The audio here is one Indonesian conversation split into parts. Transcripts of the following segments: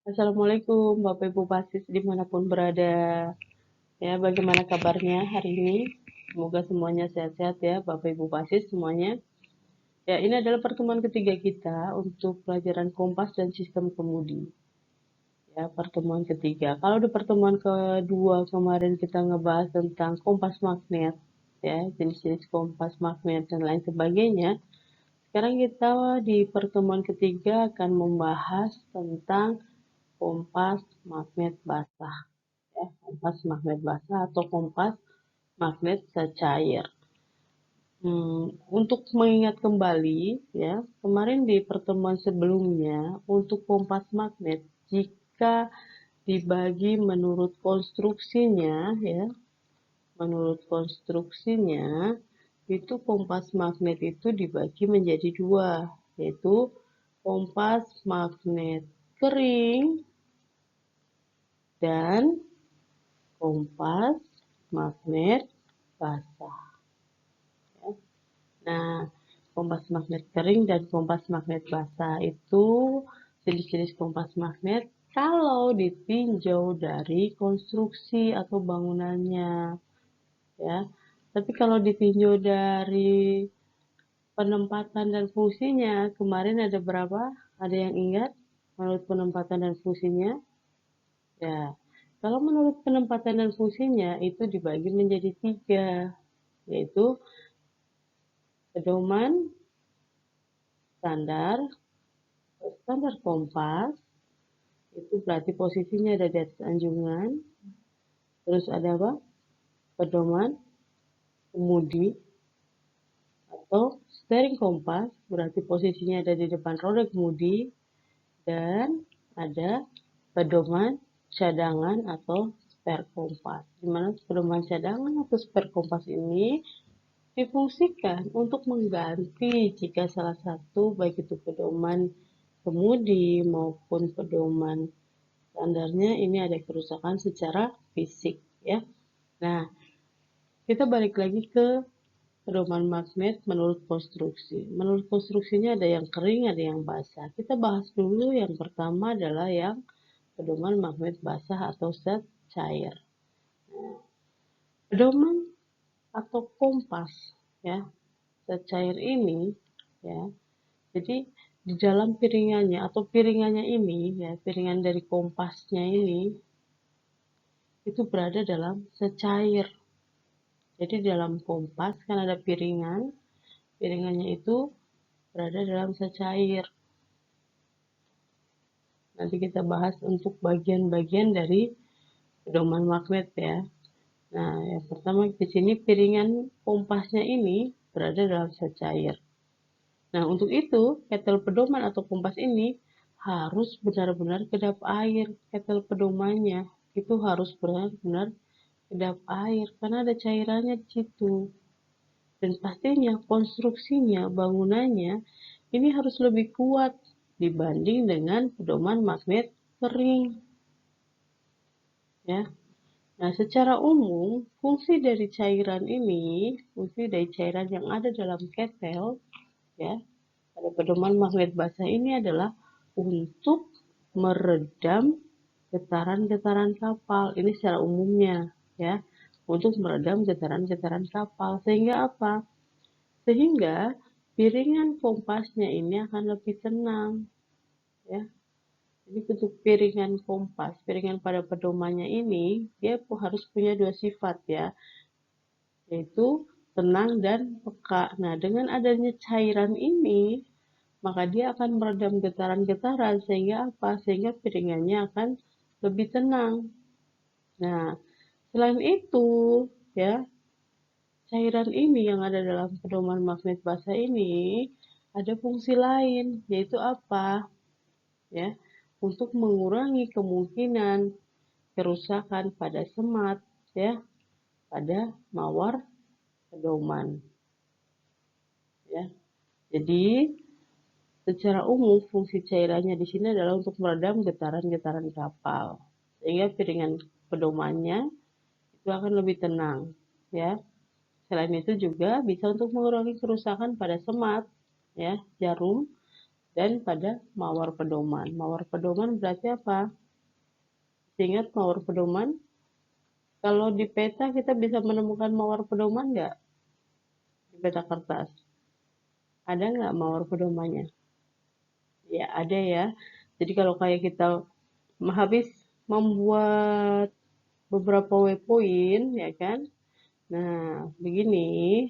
Assalamualaikum Bapak Ibu Basis dimanapun berada. Ya, bagaimana kabarnya hari ini? Semoga semuanya sehat-sehat ya Bapak Ibu Basis semuanya. Ya, ini adalah pertemuan ketiga kita untuk pelajaran Kompas dan Sistem Kemudi. Ya, pertemuan ketiga. Kalau di pertemuan kedua kemarin kita ngebahas tentang kompas magnet, ya, jenis-jenis kompas magnet dan lain sebagainya. Sekarang kita di pertemuan ketiga akan membahas tentang kompas magnet basah. Ya, kompas magnet basah atau kompas magnet secair. Untuk mengingat kembali, ya, kemarin di pertemuan sebelumnya, untuk kompas magnet, jika dibagi menurut konstruksinya, ya, menurut konstruksinya, itu kompas magnet itu dibagi menjadi dua, yaitu kompas magnet kering dan kompas magnet basah. Ya. Nah, kompas magnet kering dan kompas magnet basah itu jenis-jenis kompas magnet kalau ditinjau dari konstruksi atau bangunannya, ya. Tapi kalau ditinjau dari penempatan dan fungsinya, kemarin ada berapa? Ada yang ingat menurut penempatan dan fungsinya? Ya, kalau menurut penempatan dan fungsinya itu dibagi menjadi tiga, yaitu pedoman standar, standar kompas, itu berarti posisinya ada di atas anjungan. Terus ada apa? Pedoman kemudi atau steering kompas, berarti posisinya ada di depan roda kemudi. Dan ada pedoman cadangan atau spare kompas. Di mana pedoman cadangan atau spare kompas ini difungsikan untuk mengganti jika salah satu baik itu pedoman kemudi maupun pedoman standarnya ini ada kerusakan secara fisik, ya. Nah, kita balik lagi ke pedoman magnet menurut konstruksi. Menurut konstruksinya ada yang kering, ada yang basah. Kita bahas dulu yang pertama adalah yang pedoman magnet basah atau zat cair. Pedoman atau kompas, ya, zat cair ini, ya. Jadi di dalam piringannya atau piringannya ini, ya, piringan dari kompasnya ini itu berada dalam zat cair. Jadi dalam kompas kan ada piringan, piringannya itu berada dalam zat cair. Nanti kita bahas untuk bagian-bagian dari pedoman magnet, ya. Nah, yang pertama di sini piringan kompasnya ini berada dalam zat cair. Nah, untuk itu ketel pedoman atau kompas ini harus benar-benar kedap air. Ketel pedomannya itu harus benar-benar kedap air karena ada cairannya di situ. Dan pastinya konstruksinya, bangunannya ini harus lebih kuat dibanding dengan pedoman magnet kering. Ya. Nah, secara umum, fungsi dari cairan ini, fungsi dari cairan yang ada dalam ketel, ya, pada pedoman magnet basah ini adalah untuk meredam getaran-getaran kapal. Ini secara umumnya, ya, untuk meredam getaran-getaran kapal. Sehingga apa? Sehingga piringan kompasnya ini akan lebih tenang, ya. Jadi untuk piringan kompas, piringan pada pedomannya ini, dia harus punya dua sifat, ya, yaitu tenang dan peka. Nah, dengan adanya cairan ini, maka dia akan meredam getaran-getaran sehingga apa? Sehingga piringannya akan lebih tenang. Nah, selain itu, ya, cairan ini yang ada dalam pedoman magnet basah ini ada fungsi lain, yaitu apa? Ya, untuk mengurangi kemungkinan kerusakan pada semat, ya, pada mawar pedoman, ya. Jadi secara umum fungsi cairannya di sini adalah untuk meredam getaran-getaran kapal sehingga piringan pedomannya itu akan lebih tenang, ya. Selain itu juga bisa untuk mengurangi kerusakan pada semat, ya, jarum dan pada mawar pedoman. Mawar pedoman berarti apa? Ingat mawar pedoman? Kalau di peta kita bisa menemukan mawar pedoman nggak? Di peta kertas. Ada nggak mawar pedomannya? Ya, ada ya. Jadi kalau kayak kita habis membuat beberapa waypoint, ya kan? Nah, begini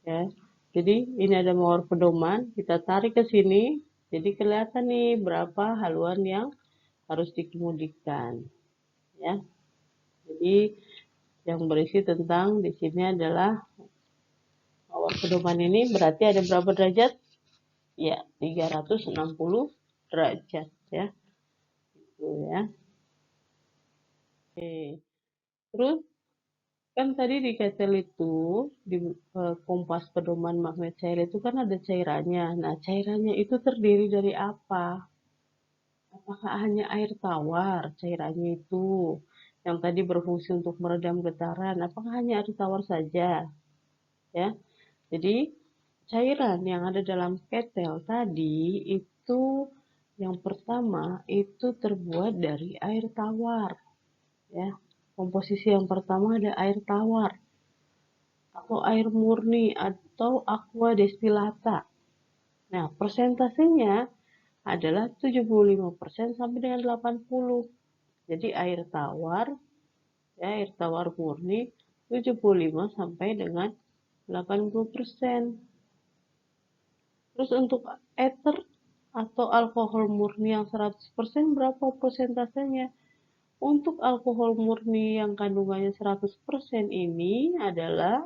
ya. Jadi ini ada mawar pedoman, kita tarik ke sini, jadi kelihatan nih berapa haluan yang harus dikemudikan, ya. Jadi yang berisi tentang di sini adalah mawar pedoman ini berarti ada berapa derajat? Ya, 360 derajat ya. Itu ya. Oke. Terus kan tadi di ketel itu di kompas pedoman magnet cair itu kan ada cairannya. Nah, cairannya itu terdiri dari apa? Apakah hanya air tawar cairannya itu yang tadi berfungsi untuk meredam getaran? Apakah hanya air tawar saja? Ya. Jadi cairan yang ada dalam ketel tadi itu yang pertama itu terbuat dari air tawar, ya. Komposisi yang pertama ada air tawar atau air murni atau aqua destillata. Nah, persentasenya adalah 75% sampai dengan 80. Jadi air tawar, ya, air tawar murni 75 sampai dengan 80%. Terus untuk ether atau alkohol murni yang 100% berapa persentasenya? Untuk alkohol murni yang kandungannya 100% ini adalah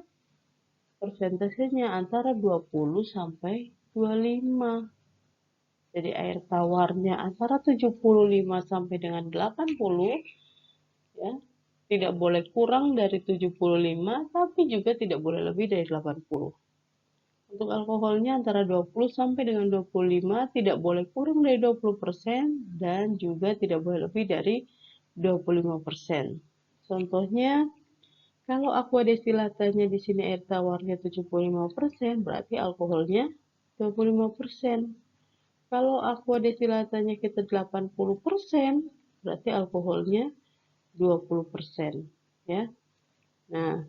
persentasenya antara 20 sampai 25. Jadi air tawarnya antara 75 sampai dengan 80, ya. Tidak boleh kurang dari 75 tapi juga tidak boleh lebih dari 80. Untuk alkoholnya antara 20 sampai dengan 25, tidak boleh kurang dari 20% dan juga tidak boleh lebih dari 25%. Contohnya, kalau aqua destilatanya di sini air tawarnya 75%, berarti alkoholnya 25%. Kalau aqua destilatanya kita 80%, berarti alkoholnya 20%, ya. Nah,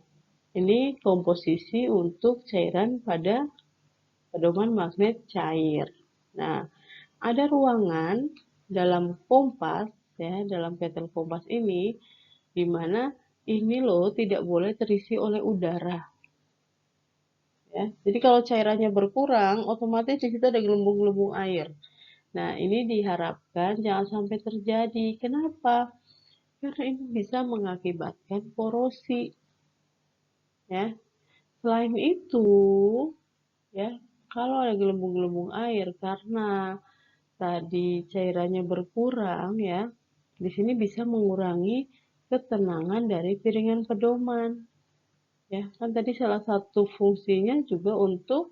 ini komposisi untuk cairan pada pedoman magnet cair. Nah, ada ruangan dalam kompas, ya, dalam ketel kompas ini, di mana ini loh tidak boleh terisi oleh udara. Ya, jadi kalau cairannya berkurang, otomatis di situ ada gelembung-gelembung air. Nah, ini diharapkan jangan sampai terjadi. Kenapa? Karena ini bisa mengakibatkan korosi. Ya, selain itu, ya, kalau ada gelembung-gelembung air karena tadi cairannya berkurang, ya, di sini bisa mengurangi ketenangan dari piringan pedoman. Ya, kan tadi salah satu fungsinya juga untuk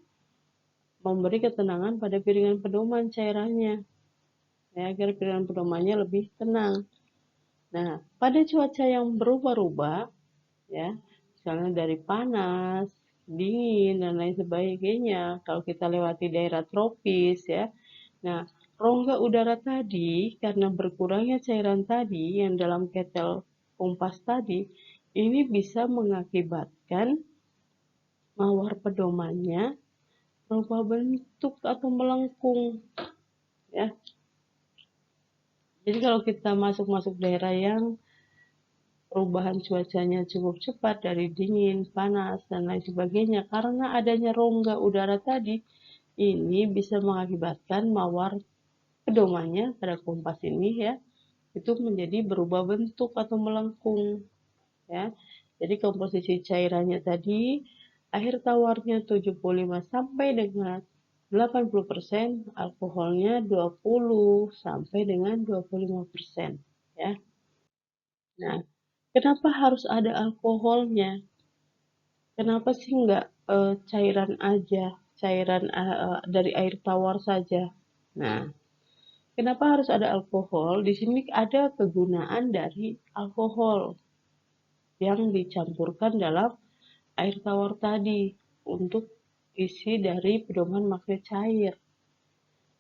memberi ketenangan pada piringan pedoman cairannya, ya, agar piringan pedomannya lebih tenang. Nah, pada cuaca yang berubah-ubah, ya, misalnya dari panas, dingin, dan lain sebagainya, kalau kita lewati daerah tropis, ya. Nah, rongga udara tadi, karena berkurangnya cairan tadi yang dalam ketel kompas tadi, ini bisa mengakibatkan mawar pedomannya berubah bentuk atau melengkung, ya. Jadi kalau kita masuk daerah yang perubahan cuacanya cukup cepat dari dingin, panas, dan lain sebagainya, karena adanya rongga udara tadi, ini bisa mengakibatkan mawar pedomannya pada kompas ini, ya, itu menjadi berubah bentuk atau melengkung, ya. Jadi komposisi cairannya tadi air tawarnya 75 sampai dengan 80%, alkoholnya 20 sampai dengan 25%, ya. Nah, kenapa harus ada alkoholnya? Kenapa sih nggak cairan aja, cairan dari air tawar saja? Nah, kenapa harus ada alkohol? Di sini ada kegunaan dari alkohol yang dicampurkan dalam air tawar tadi untuk isi dari pedoman magnet cair.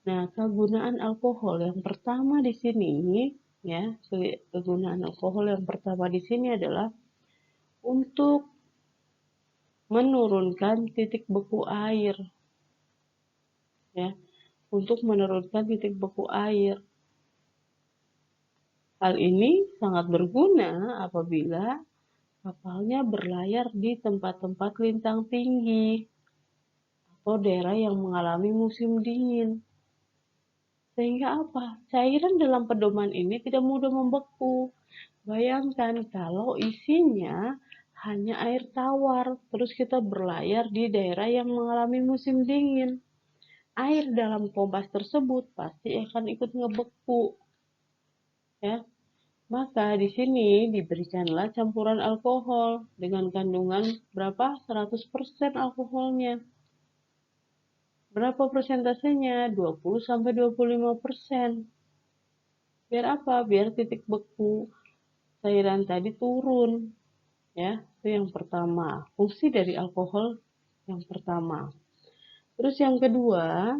Nah, kegunaan alkohol yang pertama di sini, ya, kegunaan alkohol yang pertama di sini adalah untuk menurunkan titik beku air, ya, untuk menurunkan titik beku air. Hal ini sangat berguna apabila kapalnya berlayar di tempat-tempat lintang tinggi atau daerah yang mengalami musim dingin. Sehingga apa? Cairan dalam pedoman ini tidak mudah membeku. Bayangkan kalau isinya hanya air tawar, terus kita berlayar di daerah yang mengalami musim dingin. Air dalam kompas tersebut pasti akan ikut ngebeku, ya. Maka di sini diberikanlah campuran alkohol dengan kandungan berapa? 100% alkoholnya. Berapa persentasenya? 20-25%. Biar apa? Biar titik beku cairan tadi turun, ya. Itu yang pertama, fungsi dari alkohol yang pertama. Terus yang kedua,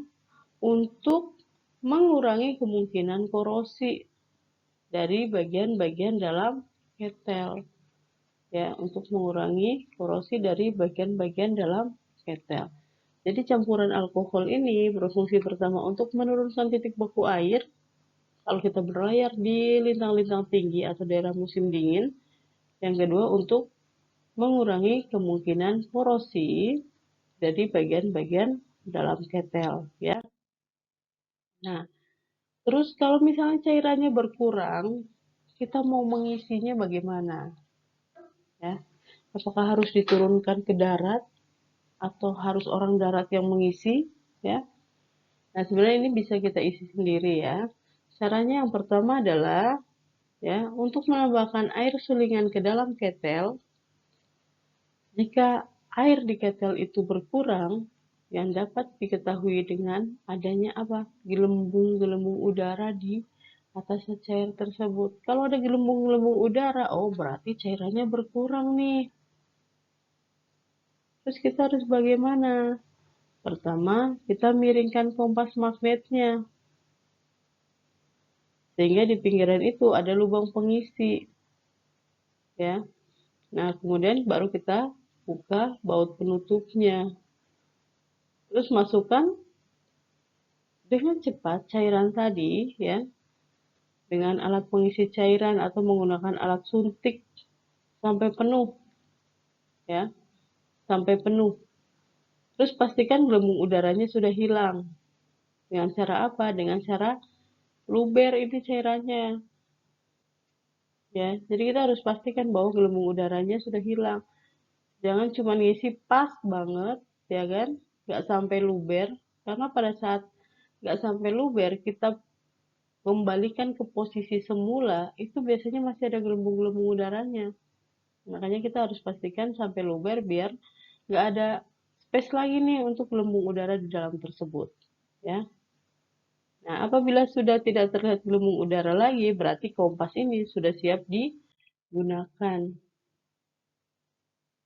untuk mengurangi kemungkinan korosi dari bagian-bagian dalam ketel, ya, untuk mengurangi korosi dari bagian-bagian dalam ketel. Jadi campuran alkohol ini berfungsi pertama untuk menurunkan titik beku air kalau kita berlayar di lintang-lintang tinggi atau daerah musim dingin. Yang kedua, untuk mengurangi kemungkinan korosi dari bagian-bagian dalam ketel, ya. Nah, terus kalau misalnya cairannya berkurang, kita mau mengisinya bagaimana, ya? Apakah harus diturunkan ke darat atau harus orang darat yang mengisi, ya? Nah, sebenarnya ini bisa kita isi sendiri, ya. Caranya yang pertama adalah, ya, untuk menambahkan air sulingan ke dalam ketel. Jika air di ketel itu berkurang, yang dapat diketahui dengan adanya apa? Gelembung-gelembung udara di atas cair tersebut. Kalau ada gelembung-gelembung udara, oh berarti cairannya berkurang nih. Terus kita harus bagaimana? Pertama, kita miringkan kompas magnetnya. Sehingga di pinggiran itu ada lubang pengisi, ya. Nah, kemudian baru kita buka baut penutupnya. Terus masukkan dengan cepat cairan tadi, ya, dengan alat pengisi cairan atau menggunakan alat suntik sampai penuh, ya, sampai penuh. Terus pastikan gelembung udaranya sudah hilang. Dengan cara apa? Dengan cara luber ini cairannya, ya. Jadi kita harus pastikan bahwa gelembung udaranya sudah hilang. Jangan cuma ngisi pas banget, ya kan? Nggak sampai luber. Karena pada saat nggak sampai luber, kita kembalikan ke posisi semula, itu biasanya masih ada gelembung-gelembung udaranya. Makanya kita harus pastikan sampai luber biar nggak ada space lagi nih untuk gelembung udara di dalam tersebut, ya. Nah, apabila sudah tidak terlihat gelembung udara lagi, berarti kompas ini sudah siap digunakan.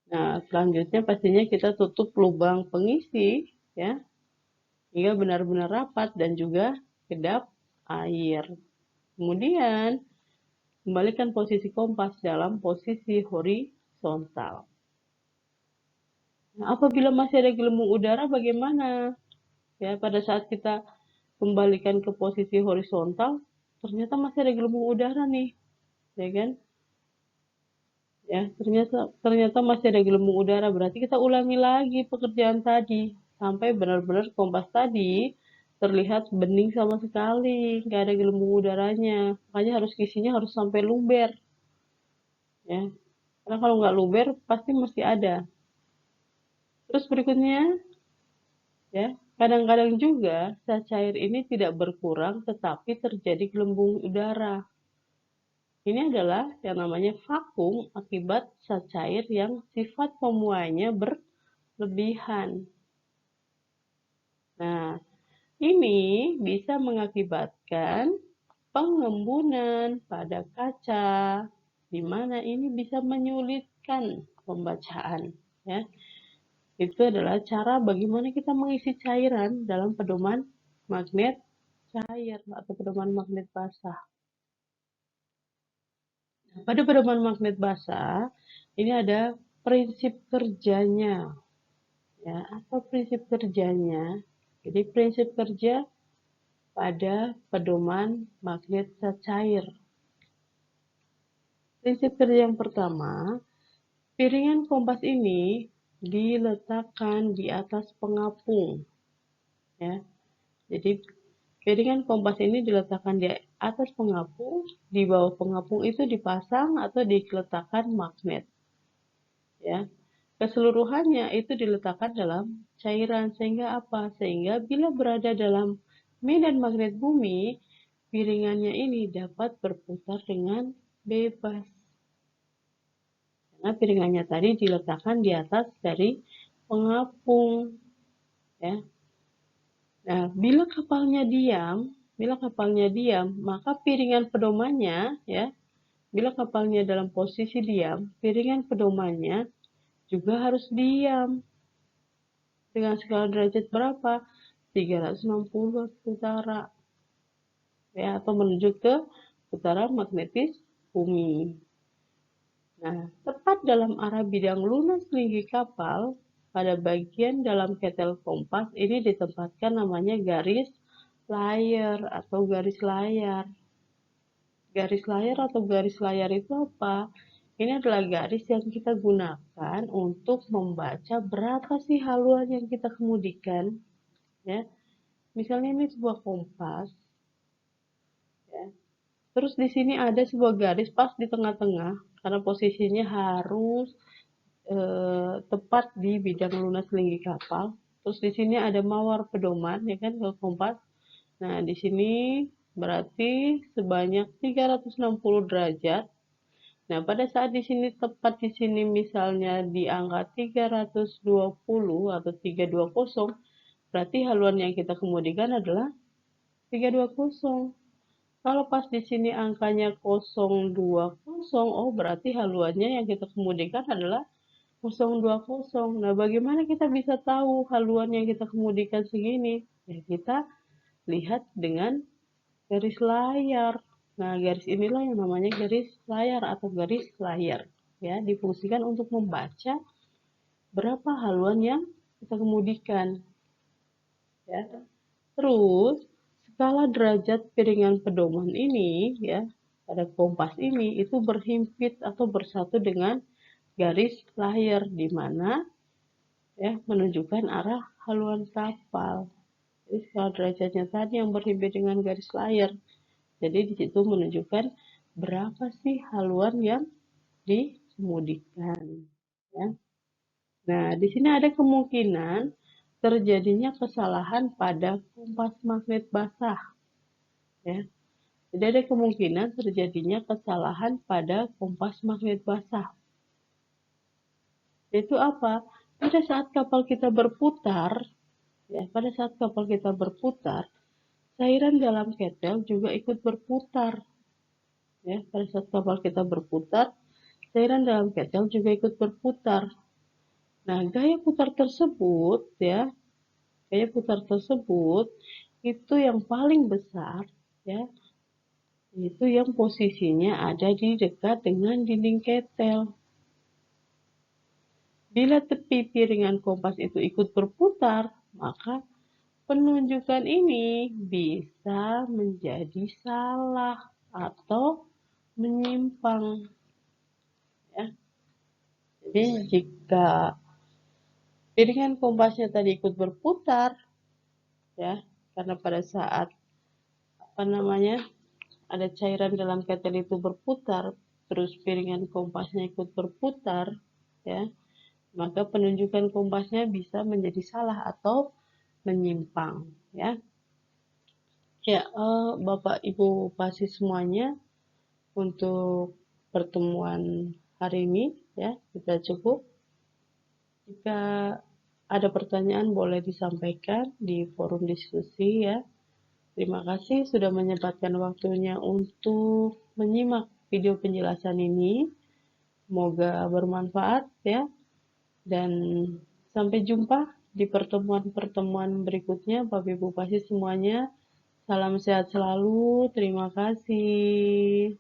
Nah, selanjutnya pastinya kita tutup lubang pengisi, ya, hingga benar-benar rapat dan juga kedap air. Kemudian, kembalikan posisi kompas dalam posisi horizontal. Nah, apabila masih ada gelembung udara, bagaimana? Ya, pada saat kita kembalikan ke posisi horizontal, ternyata masih ada gelembung udara nih, ya kan? Ya, ternyata masih ada gelembung udara, berarti kita ulangi lagi pekerjaan tadi sampai benar-benar kompas tadi terlihat bening sama sekali, nggak ada gelembung udaranya. Makanya harus isinya harus sampai luber, ya. Karena kalau nggak luber pasti masih ada. Terus berikutnya, ya, kadang-kadang juga zat cair ini tidak berkurang tetapi terjadi gelembung udara. Ini adalah yang namanya vakum akibat zat cair yang sifat pemuaiannya berlebihan. Nah, ini bisa mengakibatkan pengembunan pada kaca, di mana ini bisa menyulitkan pembacaan, ya. Itu adalah cara bagaimana kita mengisi cairan dalam pedoman magnet cair atau pedoman magnet basah. Pada pedoman magnet basah, ini ada prinsip kerjanya, ya, atau prinsip kerjanya. Jadi prinsip kerja pada pedoman magnet cair. Prinsip kerja yang pertama, piringan kompas ini diletakkan di atas pengapung, ya. Jadi piringan kompas ini diletakkan di atas pengapung, di bawah pengapung itu dipasang atau diletakkan magnet, ya. Keseluruhannya itu diletakkan dalam cairan sehingga apa? Sehingga bila berada dalam medan magnet bumi, piringannya ini dapat berputar dengan bebas. Karena piringannya tadi diletakkan di atas dari pengapung, ya. Nah, bila kapalnya diam, maka piringan pedomannya, ya, bila kapalnya dalam posisi diam, piringan pedomannya juga harus diam. Dengan skala derajat berapa? 360 utara, ya, atau menuju ke utara magnetis bumi. Nah, tepat dalam arah bidang lunas lingkar kapal, pada bagian dalam ketel kompas ini ditempatkan namanya garis layar atau garis layar. Garis layar atau garis layar itu apa? Ini adalah garis yang kita gunakan untuk membaca berapa sih haluan yang kita kemudikan, ya. Misalnya ini sebuah kompas, ya. Terus di sini ada sebuah garis pas di tengah-tengah karena posisinya harus tepat di bidang lunas lingkar kapal. Terus di sini ada mawar pedoman, ya kan, ke kompas. Nah, di sini berarti sebanyak 360 derajat. Nah, pada saat di sini tepat di sini misalnya di angka 320 atau 320, berarti haluan yang kita kemudikan adalah 320. Kalau pas di sini angkanya 020, oh berarti haluannya yang kita kemudikan adalah 020. Nah, bagaimana kita bisa tahu haluan yang kita kemudikan segini? Ya, kita lihat dengan garis layar. Nah, garis inilah yang namanya garis layar atau garis layar. Ya, difungsikan untuk membaca berapa haluan yang kita kemudikan. Ya. Terus, skala derajat piringan pedoman ini, ya, pada kompas ini itu berhimpit atau bersatu dengan garis layar di mana, ya, menunjukkan arah haluan kapal. Jadi skala derajatnya tadi yang berhimpit dengan garis layar. Jadi di situ menunjukkan berapa sih haluan yang dikemudikan, ya. Nah, di sini ada kemungkinan terjadinya kesalahan pada kompas magnet basah, ya. Jadi ada kemungkinan terjadinya kesalahan pada kompas magnet basah. Yaitu apa? Pada saat kapal kita berputar, ya, pada saat kapal kita berputar, cairan dalam ketel juga ikut berputar, ya. Pada saat kapal kita berputar, cairan dalam ketel juga ikut berputar. Nah, gaya putar tersebut, ya, gaya putar tersebut itu yang paling besar, ya, itu yang posisinya ada di dekat dengan dinding ketel. Bila tepi piringan kompas itu ikut berputar, maka penunjukan ini bisa menjadi salah atau menyimpang, ya. Jadi jika piringan kompasnya tadi ikut berputar, ya, karena pada saat apa namanya ada cairan dalam ketel itu berputar, terus piringan kompasnya ikut berputar, ya, maka penunjukan kompasnya bisa menjadi salah atau menyimpang, ya. Ya, Bapak Ibu pasti semuanya, untuk pertemuan hari ini, ya, kita cukup. Jika ada pertanyaan boleh disampaikan di forum diskusi, ya. Terima kasih sudah menyempatkan waktunya untuk menyimak video penjelasan ini. Semoga bermanfaat, ya. Dan sampai jumpa di pertemuan-pertemuan berikutnya, Bapak Ibu pasti semuanya. Salam sehat selalu, terima kasih.